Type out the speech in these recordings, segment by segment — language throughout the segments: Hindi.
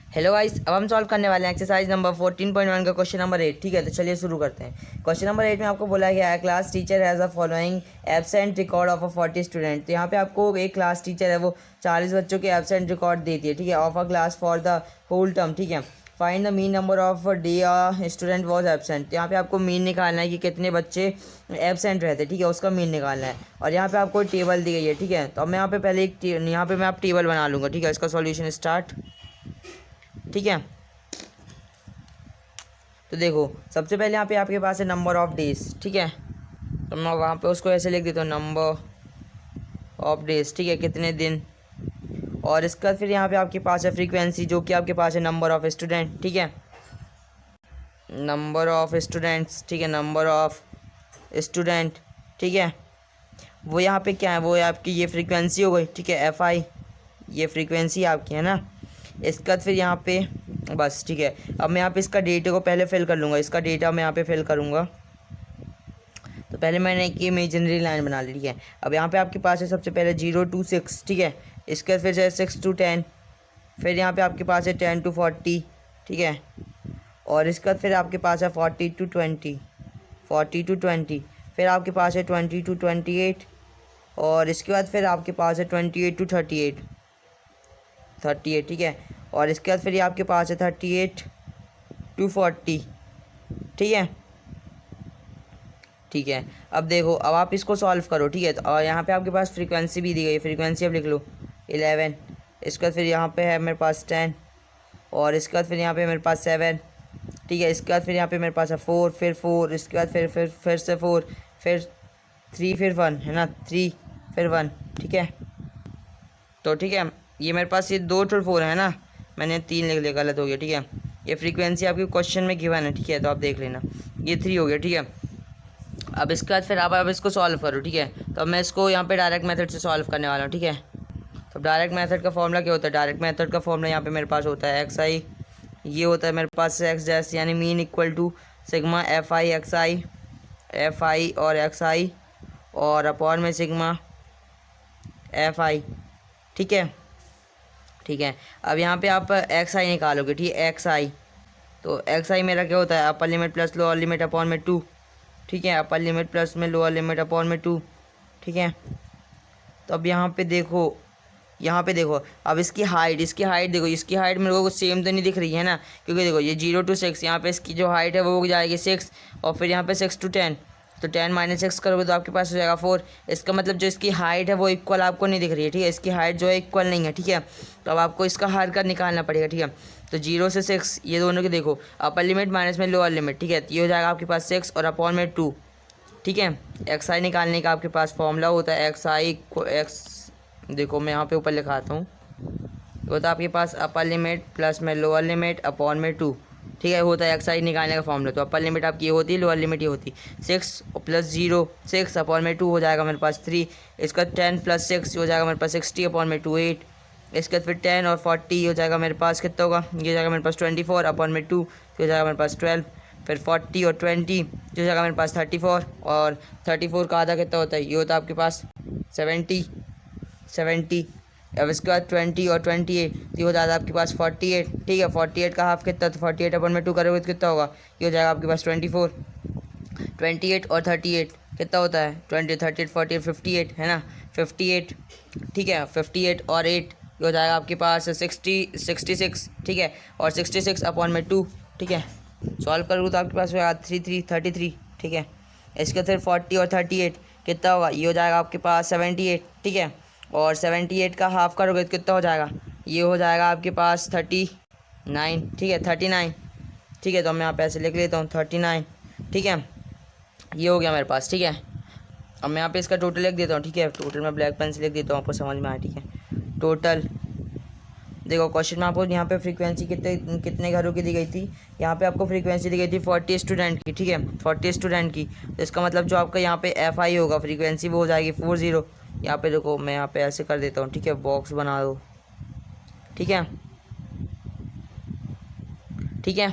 हेलो गाइस, अब हम सॉल्व करने वाले हैं एक्सरसाइज नंबर 14.1 का क्वेश्चन नंबर 8। ठीक है, तो चलिए शुरू करते हैं। क्वेश्चन नंबर 8 में आपको बोला गया है class teacher has a following absent record of a 40 student. तो यहाँ पे आपको एक क्लास टीचर है वो 40 बच्चों के एब्सेंट रिकॉर्ड देती है। ठीक है, of a class for the whole term. ठीक है, find the mean number of day a student was absent. यहाँ पे आपको मीन निकालना है कि कितने बच्चे एबसेंट रहते हैं। ठीक है, उसका मीन निकालना है और यहाँ पे आपको टेबल दी गई है। ठीक है, तो अब मैं यहाँ पे पहले यहाँ पे मैं आप टेबल बना लूँगा। ठीक है, इसका सॉल्यूशन स्टार्ट। ठीक है, तो देखो सबसे पहले यहाँ पे आपके पास है नंबर ऑफ डेज। ठीक है, तो मैं वहाँ पे उसको ऐसे लिख देता हूँ, नंबर ऑफ डेज। ठीक है, कितने दिन। और इसका फिर यहाँ पे आपके पास है फ्रीक्वेंसी, जो कि आपके पास है नंबर ऑफ स्टूडेंट। ठीक है, नंबर ऑफ स्टूडेंट्स। ठीक है, नंबर ऑफ स्टूडेंट। ठीक है, वो यहाँ पे क्या है, वो आपकी ये फ्रीक्वेंसी हो गई। ठीक है, एफ आई, ये फ्रीक्वेंसी आपकी है ना। इसका फिर यहाँ पे बस। ठीक है, अब मैं यहाँ पे इसका डेटा को पहले फिल कर लूँगा। इसका डेटा मैं यहाँ पे फिल करूँगा। तो पहले मैंने एक इमेजिनरी लाइन बना ली। ठीक है, अब यहाँ पे आपके पास है सबसे पहले 0 to 6। ठीक है, इसके फिर है 6 to 10। फिर यहाँ पे आपके पास है 10 to 40। ठीक है, और इसका फिर आपके पास है 40 to 20, 40 to 20। फिर आपके पास है 20 to 28। और इसके बाद फिर आपके पास है 28 to 38, 38। ठीक है, और इसके बाद फिर ये आपके पास है 38 to 40। ठीक है, ठीक है, अब देखो, अब आप इसको सॉल्व करो। ठीक है, तो और यहाँ पे आपके पास फ्रीक्वेंसी भी दी गई है। फ्रीक्वेंसी अब लिख लो 11। इसके बाद फिर यहाँ पे है मेरे पास 10। और इसके बाद फिर यहाँ पे मेरे पास 7। ठीक है, इसके बाद फिर यहाँ पे मेरे पास है 4, फिर 4। इसके बाद फिर से 4, फिर 3, फिर 1 है ना, 3 फिर 1। ठीक है, तो ठीक है, ये मेरे पास ये 2 to 4 है ना, मैंने 3 लिख लिया, गलत हो गया। ठीक है, ये फ्रीक्वेंसी आपके क्वेश्चन में गिवन है। ठीक है, तो आप देख लेना, ये 3 हो गया। ठीक है, अब इसके बाद फिर आप अब इसको सॉल्व करो। ठीक है, तो अब मैं इसको यहाँ पे डायरेक्ट मेथड से सॉल्व करने वाला हूँ। ठीक है, तो डायरेक्ट मेथड का फॉर्मूला क्या होता है। डायरेक्ट मेथड का फॉर्मूला यहाँ पे मेरे पास होता है एक्स आई, ये होता है मेरे पास एक्स डैश, यानी mean equal to sigma f I x I, F i और एक्स आई, और अपॉन में सिग्मा एफ आई। ठीक है, ठीक है, अब यहाँ पे आप एक्स आई निकालोगे। ठीक है, एक्स आई, तो एक्स आई मेरा क्या होता है, upper limit plus lower limit upon में 2। ठीक है, अपर लिमिट प्लस में लोअर लिमिट अपॉन में 2। ठीक है, तो अब यहाँ पे देखो, यहाँ पे देखो, अब इसकी हाइट देखो, इसकी हाइट मेरे को सेम तो नहीं दिख रही है ना, क्योंकि देखो ये 0 to 6, यहाँ पे इसकी जो हाइट है वो हो जाएगी 6। और फिर यहाँ पे 6 to 10, तो 10 - 6 करोगे तो आपके पास हो जाएगा 4। इसका मतलब जो इसकी हाइट है वो इक्वल आपको नहीं दिख रही है। ठीक है, इसकी हाइट जो है इक्वल नहीं है। ठीक है, तो अब आपको इसका हर का निकालना पड़ेगा। ठीक है, तो 0 से 6 ये दोनों के देखो, अपर लिमिट माइनस में लोअर लिमिट। ठीक है, तो ये हो जाएगा आपके पास 6 और अपॉन में 2। ठीक है, एक्स आई निकालने का आपके पास फॉर्मूला होता है एक्स आई को एक्स, देखो मैं यहाँ पे ऊपर लिखाता हूँ, वो तो आपके पास अपर लिमिट प्लस में लोअर लिमिट अपॉन में 2। ठीक है, होता है एक्स आई निकालने का फॉर्मूला। तो अपर लिमिट आपकी ये होती है, लोअर लिमिट ये होती है 6 प्लस 0, 6 अपॉन में 2 हो जाएगा मेरे पास 3। इसका 10 प्लस 6 हो जाएगा मेरे पास 60 अपॉन में 2 8। इसके बाद फिर 10 और 40 हो जाएगा मेरे पास, कितना होगा, ये हो जाएगा मेरे पास 24 अपॉन में 2, तो हो जाएगा मेरे पास 12। फिर 40 और 20 जो हो जाएगा मेरे पास 34, और 34 का आधा कितना होता है, ये होता है आपके पास 70। अब इसके बाद 20 और 28, ये हो जाता है आपके पास 48। ठीक है, 48 का हाफ कितना, तो 48 अपॉन में 2 करोगे तो कितना होगा, ये हो जाएगा आपके पास 24। 28 और 38 कितना होता है, 20, 38, 48, 58 है ना, 58। ठीक है, 58 और 8 ये हो जाएगा आपके पास 66। ठीक है, और 66 अपॉन में 2। ठीक है, सॉल्व करोगे तो आपके पास होगा 33। ठीक है, इसके फिर 40 और 38 कितना होगा, ये हो जाएगा आपके पास 78। ठीक है, और 78 का हाफ करोगे तो कितना हो जाएगा, ये हो जाएगा आपके पास 39। ठीक है, 39। ठीक है, तो मैं यहाँ पे ऐसे लिख लेता हूँ 39। ठीक है, ये हो गया मेरे पास। ठीक है, अब मैं यहाँ पे इसका टोटल लिख देता हूँ। ठीक है, टोटल मैं ब्लैक पेन से लिख देता हूँ, आपको समझ में आया। ठीक है, टोटल देखो क्वेश्चन में आपको यहाँ पे फ्रीक्वेंसी कितने घरों की दी गई थी, यहाँ पे आपको फ्रीक्वेंसी दी गई थी 40 स्टूडेंट की। ठीक है, 40 स्टूडेंट की, तो इसका मतलब जो आपका यहाँ पे एफ आई होगा फ्रीक्वेंसी वो हो जाएगी 40। यहाँ पे देखो मैं यहाँ पे ऐसे कर देता हूँ। ठीक है, बॉक्स बना दो। ठीक है, ठीक है,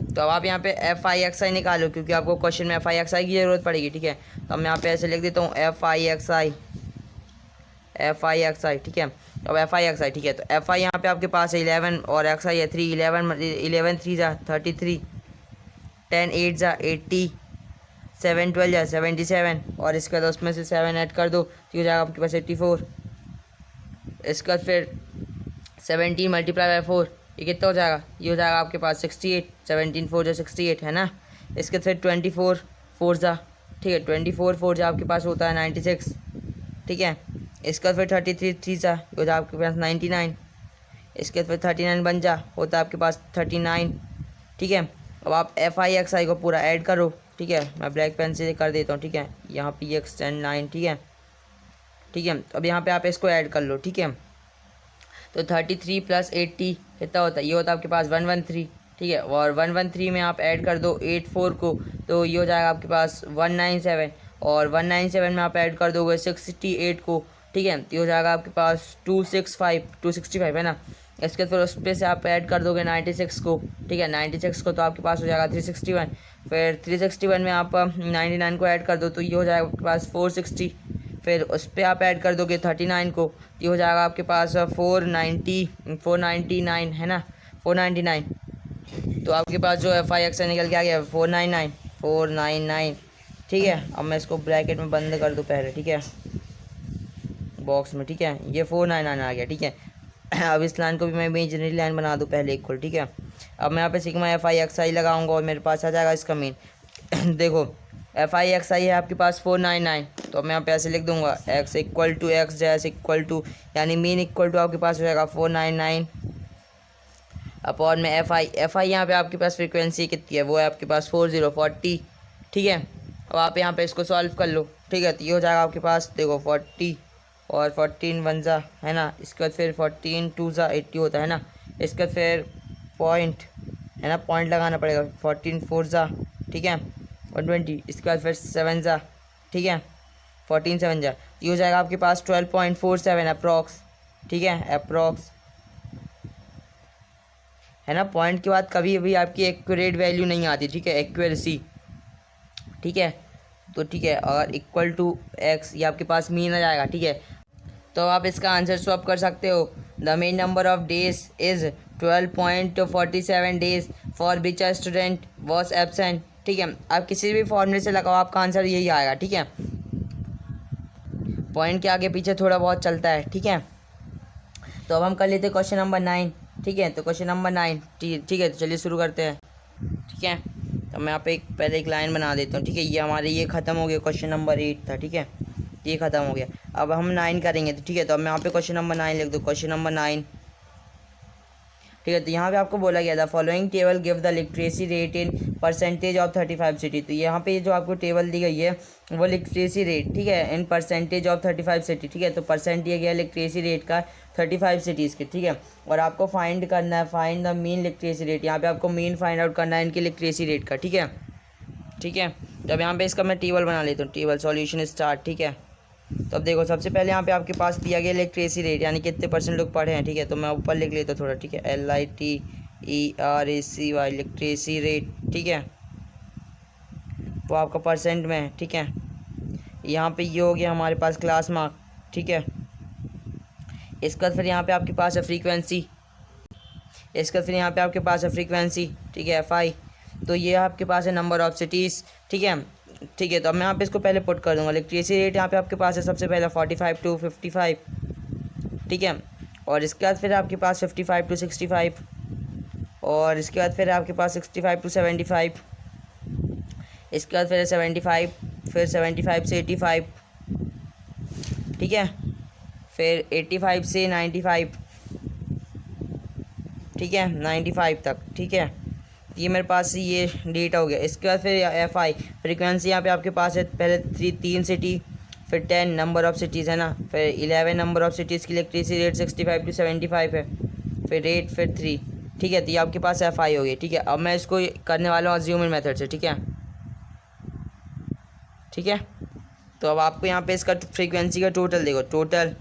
तो अब आप यहाँ पे एफ आई एक्स आई निकालो, क्योंकि आपको क्वेश्चन में एफ आई एक्स आई की ज़रूरत पड़ेगी। ठीक है, तो अब मैं यहाँ पे ऐसे लिख देता हूँ F I x I. F I x I, ठीक है। अब एफ आई एक्स आई, ठीक है, तो एफ आई यहाँ पे आपके पास है 11 और एक्स आई है 3, 11 3 जा 33, 10 8 जा 80, 7 12 जा 77 और इसके बाद उसमें से 7 ऐड कर दो तो हो जाएगा आपके पास 84। इसके बाद फिर 17 मल्टीप्लाई बाई 4 ये कितना हो जाएगा, ये हो जाएगा आपके पास 68, 17 4 जो 68 है ना। इसके बाद फिर 24 4 जा, ठीक है, 24 4 जा आपके पास होता है 96, ठीक है। इसके बाद फिर 33 3 जा ये हो जाएगा आपके पास 99। इसके बाद फिर 39 बन जा होता है आपके पास 39, ठीक है। अब आप एफ आई एक्स आई को पूरा ऐड करो, ठीक है, मैं ब्लैक पेन से कर देता हूँ, ठीक है, यहाँ पे ये एक्सटेंड 9, ठीक है, ठीक है। अब यहाँ पे आप इसको ऐड कर लो, ठीक है, तो 33 + 80 कितना होता है, ये होता है आपके पास 113, ठीक है, और 113 में आप ऐड कर दो 84 को तो ये हो जाएगा आपके पास 197 और 197 में आप ऐड कर दोगे 68 को, ठीक है, तो ये हो जाएगा आपके पास 265 है ना। इसके बाद फिर उस पर से आप ऐड कर दोगे 96 को, ठीक है, 96 को तो आपके पास हो जाएगा 361, फिर 361 में आप 99 को ऐड कर दो तो ये हो जाएगा आपके पास 460, फिर उस पर आप ऐड कर दोगे 39 को ये हो जाएगा आपके पास 499 है ना, 499। तो आपके पास जो एफ आई एक्स निकल के आ गया 499, ठीक है। अब मैं इसको ब्रैकेट में बंद कर दूँ पहले, ठीक है, बॉक्स में, ठीक है, ये 499 आ गया, ठीक है। अब इस लाइन को भी मैं इमेजिनरी लाइन बना दूँ पहले इक्वल, ठीक है। अब मैं यहाँ पे सिग्मा एफ आई एक्स आई लगाऊंगा और मेरे पास आ जाएगा इसका मीन। देखो एफ आई एक्स आई है आपके पास 499, तो मैं यहाँ पे ऐसे लिख दूंगा एक्स इक्वल टू एक्स जैस इक्वल टू, यानी मीन इक्वल टू आपके पास हो जाएगा 499 अपॉन में एफ आई यहाँ पे आपके पास फ्रीक्वेंसी कितनी है, वो है आपके पास 4040, ठीक है। अब आप यहाँ पे इसको सॉल्व कर लो, ठीक है, तो ये हो जाएगा आपके पास देखो 40 और 14 1 जा है ना, इसके बाद फिर 14 2 जा 80 होता है ना। इसके बाद फिर पॉइंट है ना, पॉइंट लगाना पड़ेगा, 14 4 जा, ठीक है, 120, इसके बाद फिर 7 जा, ठीक है, 14 7 जा, ये हो जाएगा आपके पास 12.47 अप्रॉक्स, ठीक है, अप्रॉक्स है ना। पॉइंट के बाद कभी भी आपकी एक्यूरेट वैल्यू नहीं आती, ठीक है, एक्यूरेसी, ठीक है, तो ठीक है, और इक्वल टू एक्स ये आपके पास मीन आ जाएगा, ठीक है। तो आप इसका आंसर स्वैप कर सकते हो। The main number of days is 12.47 days for which a student was absent, ठीक है। आप किसी भी फॉर्मूले से लगाओ आपका आंसर यही आएगा, ठीक है। पॉइंट के आगे पीछे थोड़ा बहुत चलता है, ठीक है। तो अब हम कर लेते हैं क्वेश्चन नंबर 9, ठीक है। तो क्वेश्चन नंबर 9, ठीक है, तो चलिए शुरू करते हैं, ठीक है। तो मैं यहाँ पे पहले एक लाइन बना देता हूँ, ठीक है, ये हमारे ये ख़त्म हो गया, क्वेश्चन नंबर 8 था, ठीक है, ये ख़त्म हो गया। अब हम 9 करेंगे, तो ठीक है, तो अब मैं यहाँ पे क्वेश्चन नंबर 9 लिख दूँ, क्वेश्चन नंबर 9, ठीक है। तो यहाँ पे आपको बोला गया था following table give the literacy rate in percentage of 35 city. तो यहाँ पे जो आपको टेबल दी गई है वो लिटरेसी रेट, ठीक है, इन परसेंटेज ऑफ 35 सिटी, ठीक है। तो परसेंट दिया गया लिटरेसी रेट का 35 सिटीज़ के, ठीक है। और आपको फाइंड करना है, find the mean literacy rate, यहाँ पे आपको मीन फाइंड आउट करना है इनकी लिटरेसी रेट का, ठीक है, ठीक है। तो अब यहाँ पे इसका मैं टेबल बना लेता हूँ, टेबल सॉल्यूशन स्टार्ट, ठीक है। तो अब देखो सबसे पहले यहाँ पे आपके पास दिया गया लिटरेसी रेट, यानी कितने परसेंट लोग पढ़े हैं, ठीक है। तो मैं ऊपर लिख लेता हूँ थोड़ा, ठीक है, LITERACY लिटरेसी रेट, ठीक है, वो आपका परसेंट में है, ठीक है। यहाँ पे ये हो गया हमारे पास क्लास मार्क, ठीक है। इसका फिर यहाँ पे आपके पास है फ्रीक्वेंसी, इसका फिर यहाँ पे आपके पास है फ्रीक्वेंसी, ठीक है, FI। तो ये आपके पास है नंबर ऑफ सिटीज़, ठीक है, ठीक है। तो अब मैं यहाँ पे इसको पहले पुट कर दूँगा। लिटरेसी रेट यहाँ पे आपके पास है सबसे पहले 45 to 55, ठीक है, और इसके बाद फिर आपके पास 55 to 65, और इसके बाद फिर आपके पास 65 to 75, इसके बाद फिर 75, फिर 75 से 85, ठीक है, फिर 85 से 95, ठीक है, 95 तक, ठीक है। ये मेरे पास ये डेटा हो गया। इसके बाद फिर FI फ्रीक्वेंसी यहाँ पे आपके पास है पहले 3 सिटी, फिर 10 नंबर ऑफ सिटीज़ है ना, फिर 11 नंबर ऑफ सिटीज़ की इलेक्ट्रिसिटी रेट 65 to 75 है, फिर रेट फिर 3, ठीक है। तो ये आपके पास FI हो गई, ठीक है। अब मैं इसको करने वाला हूँ अज्यूमर मेथड से, ठीक है, ठीक है। तो अब आपको यहाँ पे इसका फ्रीक्वेंसी का टोटल देखो, टोटल,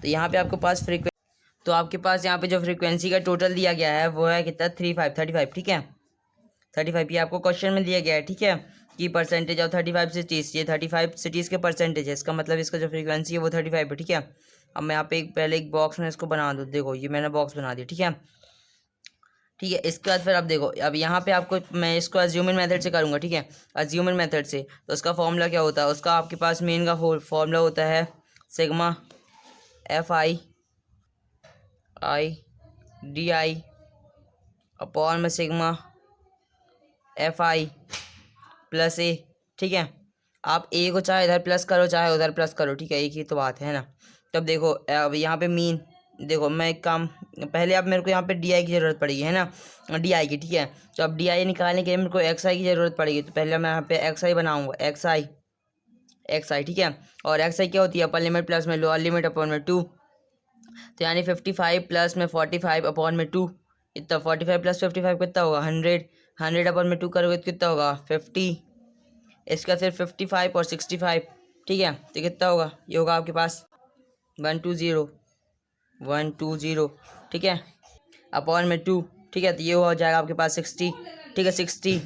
तो यहाँ पे आपके पास तो आपके पास यहाँ पे जो फ्रीक्वेंसी का टोटल दिया गया है वो है कितना 35, ठीक है, 35 ये आपको क्वेश्चन में दिया गया है, ठीक है। की परसेंटेज ऑफ 35 सिटीज़, ये 35 सिटीज़ के परसेंटेज है, इसका मतलब इसका जो फ्रीक्वेंसी है वो 35 है, ठीक है। अब मैं यहाँ पे पहले एक बॉक्स में इसको बना दूँ, देखो ये मैंने बॉक्स बना दिया, ठीक है। ठीक है, इसके बाद फिर आप देखो, अब यहाँ पे आपको मैं इसको अज्यूमिंग मेथड से करूँगा, ठीक है। अज्यूमिंग मेथड से तो उसका फॉर्मूला क्या होता है, उसका आपके पास मेन का फॉर्मूला होता है सिग्मा FI अपॉन में सिग्मा FI प्लस A, ठीक है। आप A को चाहे इधर प्लस करो चाहे उधर प्लस करो, ठीक है, एक ही तो बात है ना। तब देखो अब यहाँ पे मीन, देखो मैं एक काम, पहले अब मेरे को यहाँ पे DI की ज़रूरत पड़ेगी, है ना, DI की, ठीक है। तो अब DI निकालने के लिए मेरे को XI की ज़रूरत पड़ेगी, तो पहले मैं यहाँ पे XI बनाऊँगा, XI, ठीक है। और XI क्या होती है, अपर लिमिट प्लस में लोअर लिमिट अपॉन में 2, तो यानी 55 प्लस में 45 अपॉन में 2, इतना 45 प्लस 55 कितना होगा 100, 100 अपॉन में 2 करोगे तो कितना होगा 50, इसका फिर 55 और 65, ठीक है। तो कितना होगा, ये होगा आपके पास 120, ठीक है, अपॉन में 2, ठीक है। तो ये हो जाएगा आपके पास 60, ठीक है, 60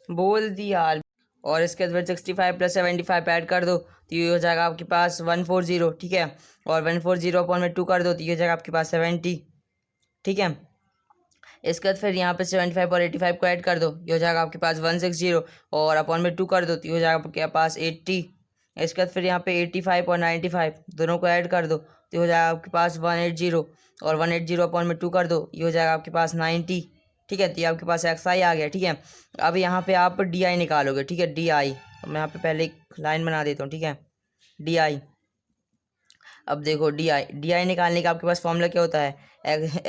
बोल दी यार। और इसके बाद फिर 65 प्लस 75 ऐड कर दो तो ये हो जाएगा आपके पास 140, ठीक है। और 140 अपॉन में 2 कर दो तो ये हो जाएगा आपके पास 70, ठीक है। इसके बाद फिर यहाँ पे 75 और 85 को ऐड कर दो, ये हो जाएगा आपके पास 160, और अपॉन में 2 कर दो तो ये हो जाएगा आपके पास 80। इसके बाद फिर यहाँ पे 85 और 95 दोनों को ऐड कर दो तो ये हो जाएगा आपके पास 180, और 180 अपॉन में 2 कर दो, ये हो जाएगा आपके पास 90, ठीक है। तो ये आपके पास XI आ गया, ठीक है। अब यहाँ पे आप DI निकालोगे, ठीक है, DI, मैं यहाँ पे पहले एक लाइन बना देता हूँ, ठीक है, DI। अब देखो DI निकालने का आपके पास फॉर्मूला क्या होता है,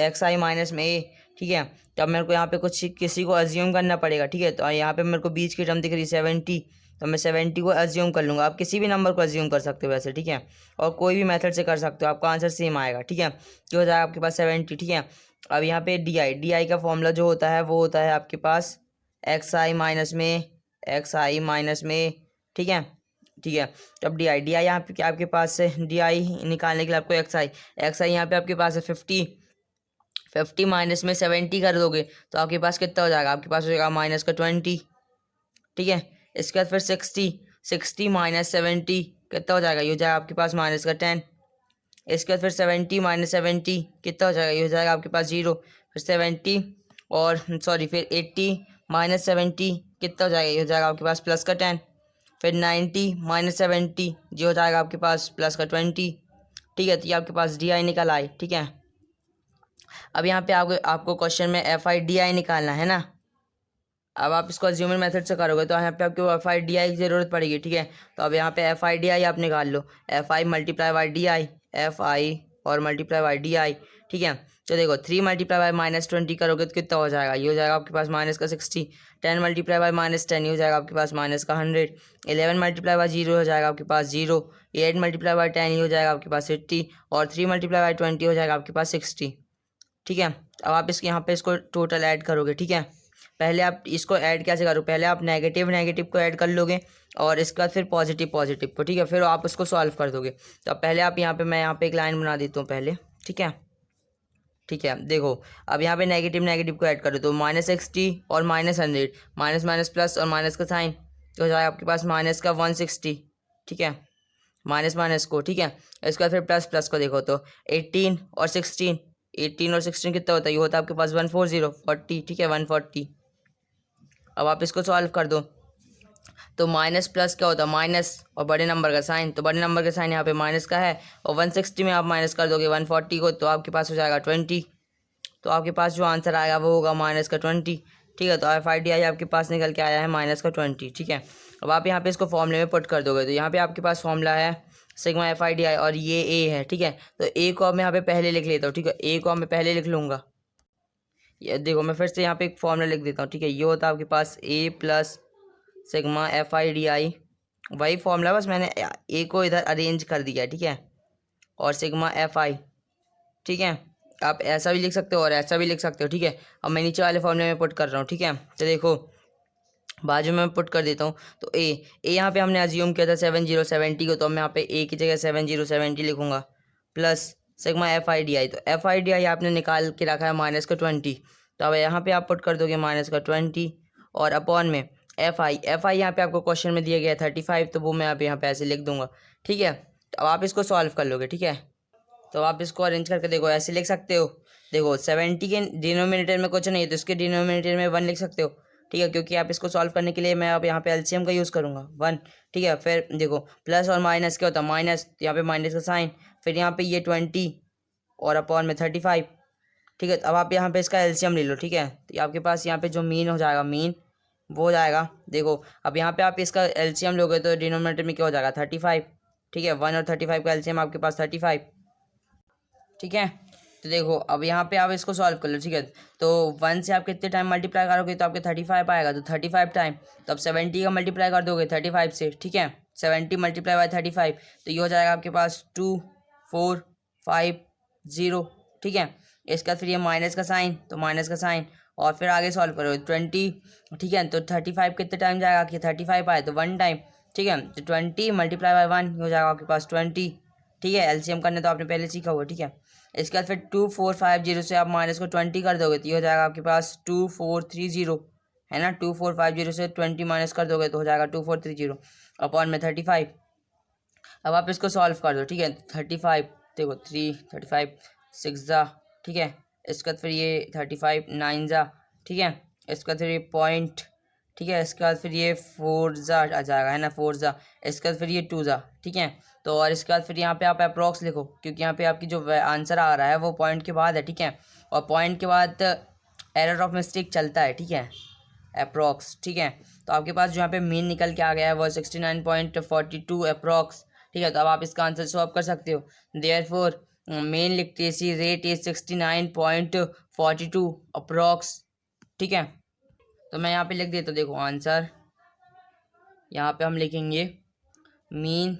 XI माइनस में A, ठीक है। तो अब मेरे को यहाँ पे कुछ किसी को अज्यूम करना पड़ेगा, ठीक है। तो यहाँ पे मेरे को बीच की टर्म दिख रही 70, तो मैं 70 को अज्यूम कर लूँगा। आप किसी भी नंबर को अज्यूम कर सकते हो वैसे, ठीक है, और कोई भी मेथड से कर सकते हो, आपका आंसर सेम आएगा, ठीक है। जो हो जाएगा आपके पास 70, ठीक है। अब यहाँ पे DI का फॉर्मूला जो होता है वो होता है आपके पास XI माइनस में, ठीक है, ठीक है। अब DI यहाँ पे क्या आपके पास से DI निकालने के लिए आपको XI यहाँ पे आपके पास है 50 माइनस में 70 कर दोगे तो आपके पास कितना हो जाएगा, आपके पास हो जाएगा माइनस का 20, ठीक है। इसके बाद फिर 60 माइनस 70 कितना हो जाएगा, ये हो जाएगा आपके पास माइनस का 10। इसके बाद फिर 70 माइनस 70 कितना हो जाएगा, ये हो जाएगा आपके पास 0। फिर 70 और सॉरी फिर 80 माइनस 70 कितना हो जाएगा, ये हो जाएगा आपके पास प्लस का 10। फिर 90 माइनस 70 जो हो जाएगा आपके पास प्लस का 20, ठीक है। तो ये आपके पास DI निकल आए, ठीक है। अब यहाँ पे आपको क्वेश्चन में FI/DI निकालना है ना। अब आप इसको अज्यूमिंग मेथड से करोगे तो यहाँ पे आपको FI/DI की ज़रूरत पड़ेगी, ठीक है। तो अब यहाँ पे FI/DI आप निकाल लो, FI multiply by DI, FI और मल्टीप्लाई बाई DI, ठीक है। तो देखो 3 मल्टीप्लाई बाई -20 करोगे तो कितना हो जाएगा, ये हो जाएगा आपके पास माइनस का 60। 10 मल्टीप्लाई बाई -10 ये हो जाएगा आपके पास माइनस का 100। 11 मल्टीप्लाई बाई 0 हो जाएगा आपके पास 0। 8 मल्टीप्लाई बाई 10 ये हो जाएगा आपके पास 80, और 3 मल्टीप्लाई बाई 20 हो जाएगा आपके पास 60, ठीक है। अब आप इसके यहाँ पे इसको टोटल ऐड करोगे, ठीक है। पहले आप इसको ऐड कैसे करो, पहले आप नेगेटिव को ऐड कर लोगे और इसके बाद फिर पॉजिटिव को, ठीक है, फिर आप उसको सॉल्व कर दोगे। तो अब पहले आप मैं यहाँ पे एक लाइन बना देता हूँ पहले, ठीक है, ठीक है। देखो अब यहाँ पे नेगेटिव को ऐड करो तो -60 और -100, माइनस प्लस और माइनस का साइन तो हो जाएगा आपके पास माइनस का 160, ठीक है, माइनस को, ठीक है। इसके बाद फिर प्लस को देखो तो 18 और 16 कितना होता है, ये होता है आपके पास 40, ठीक है, 140। अब आप इसको सॉल्व कर दो तो माइनस प्लस क्या होता है माइनस और बड़े नंबर का साइन, तो बड़े नंबर का साइन यहाँ पे माइनस का है और 160 में आप माइनस कर दोगे 140 को तो आपके पास हो जाएगा 20। तो आपके पास जो आंसर आएगा वो होगा माइनस का 20, ठीक है। तो FI/DI आपके पास निकल के आया है माइनस का 20, ठीक है। अब आप यहाँ पे इसको फॉर्मूले में पुट कर दोगे तो यहाँ पे आपके पास फॉर्मूला है सिग्मा FI/DI और ये A है, ठीक है। तो A को अब मैं यहाँ पे पहले लिख लेता हूँ, ठीक है, A को अब मैं पहले लिख लूँगा। ये देखो मैं फिर से यहाँ पे एक फॉर्मूला लिख देता हूँ, ठीक है। ये होता है आपके पास A प्लस सिग्मा FI/DI, वही फॉर्मूला, बस मैंने A को इधर अरेंज कर दिया, ठीक है, और सिग्मा FI, ठीक है। आप ऐसा भी लिख सकते हो और ऐसा भी लिख सकते हो, ठीक है। अब मैं नीचे वाले फॉर्मूले में पुट कर रहा हूँ, ठीक है। तो देखो बाजू में पुट कर देता हूँ तो ए यहाँ पे हमने अज्यूम किया था 70 को, तो मैं यहाँ पे A की जगह 70 लिखूँगा प्लस सिग्मा FI/DI, तो FI/DI आपने निकाल के रखा है माइनस का 20, तो अब यहाँ पे आप पुट कर दोगे माइनस का 20 और अपॉन में एफ आई यहाँ पे आपको क्वेश्चन में दिया गया है 35, तो वो मैं आप यहाँ पे ऐसे लिख दूंगा। ठीक है, तो अब आप इसको सॉल्व कर लोगे। ठीक है, तो आप इसको अरेंज करके देखो, ऐसे लिख सकते हो। देखो 70 के डिनोमिनेटर में कुछ नहीं है तो इसके डिनोमिनेटर में 1 लिख सकते हो। ठीक है, क्योंकि आप इसको सॉल्व करने के लिए मैं अब यहाँ पे एलसीएम का यूज़ करूँगा 1। ठीक है, फिर देखो प्लस और माइनस क्या होता है, माइनस, यहाँ पे माइनस का साइन, फिर यहाँ पे ये 20 और अपॉन में 35। ठीक है, अब आप यहाँ पे इसका एलसीएम ले लो। ठीक है, तो आपके पास यहाँ पे जो मीन हो जाएगा, मीन वो हो जाएगा। देखो अब यहाँ पे आप इसका एलसीएम लोगे तो डिनोमिनेटर में क्या हो जाएगा 35। ठीक है, 1 और 35 का एलसीएम आपके पास 35। ठीक है, तो देखो अब यहाँ पे आप इसको सॉल्व कर लो। ठीक है, तो 1 से आप कितने टाइम मल्टीप्लाई करोगे तो आपके 35 आएगा, तो 35 टाइम, तो अब 70 का मल्टीप्लाई कर दोगे 35 से। ठीक है, 70 मल्टीप्लाई बाई 35, तो ये हो जाएगा आपके पास 2 4 5 0। ठीक है, इसका फिर ये माइनस का साइन, तो माइनस का साइन, और फिर आगे सॉल्व करो 20। ठीक है, तो 35 कितने टाइम जाएगा कि 35 आए तो 1 टाइम। ठीक है, तो 20 मल्टीप्लाई बाई 1 हो जाएगा आपके पास 20। ठीक है, एलसीएम करने तो आपने पहले सीखा हुआ। ठीक है, इसके बाद फिर 2450 से आप माइनस को 20 कर दोगे तो ये हो जाएगा आपके पास 2430, है ना। 2450 से 20 माइनस कर दोगे तो हो जाएगा 2430 अपॉन में 35। अब आप इसको सॉल्व कर दो। ठीक है, 35 देखो 35 6 जा। ठीक है, इसके बाद फिर ये 35 9 जा। ठीक है, इसके बाद फिर ये पॉइंट। ठीक है, इसके बाद फिर ये 4 जा आ जाएगा, है ना, 4 जा। इसके बाद फिर ये 2 जा। ठीक है, तो और इसके बाद फिर यहाँ पे आप अप्रॉक्स लिखो, क्योंकि यहाँ पे आपकी जो आंसर आ रहा है वो पॉइंट के बाद है। ठीक है, और पॉइंट के बाद एरर ऑफ मिस्टेक चलता है। ठीक है, अप्रॉक्स। ठीक है, तो आपके पास जो यहाँ पे मीन निकल के आ गया है वो 69.42 अप्रॉक्स। ठीक है, तो अब आप इसका आंसर सॉल्व कर सकते हो। Therefore men literacy rate is 69.42 approx. ठीक है, तो मैं यहाँ पे लिख देता हूँ, देखो आंसर यहाँ पे हम लिखेंगे मीन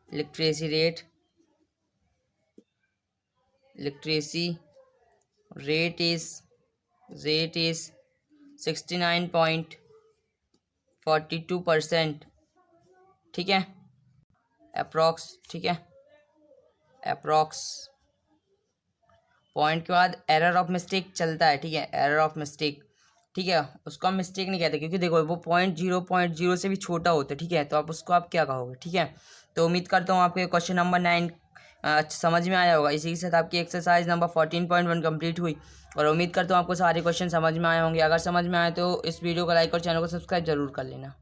लिटरेसी रेट इज 69.42%। ठीक है, अप्रॉक्स। ठीक है, अप्रॉक्स, पॉइंट के बाद एरर ऑफ मिस्टेक चलता है। ठीक है, एरर ऑफ मिस्टेक। ठीक है, उसको हम मिस्टेक नहीं कहते, क्योंकि देखो वो 0.0 से भी छोटा होता है। ठीक है, तो आप उसको आप क्या कहोगे। ठीक है, तो उम्मीद करता हूँ आपके क्वेश्चन नंबर 9 समझ में आया होगा। इसी के साथ आपकी एक्सरसाइज नंबर 14.1 कंप्लीट हुई, और उम्मीद करता हूँ आपको सारे क्वेश्चन समझ में आए होंगे। अगर समझ में आए तो इस वीडियो को लाइक और चैनल को सब्सक्राइब जरूर कर लेना।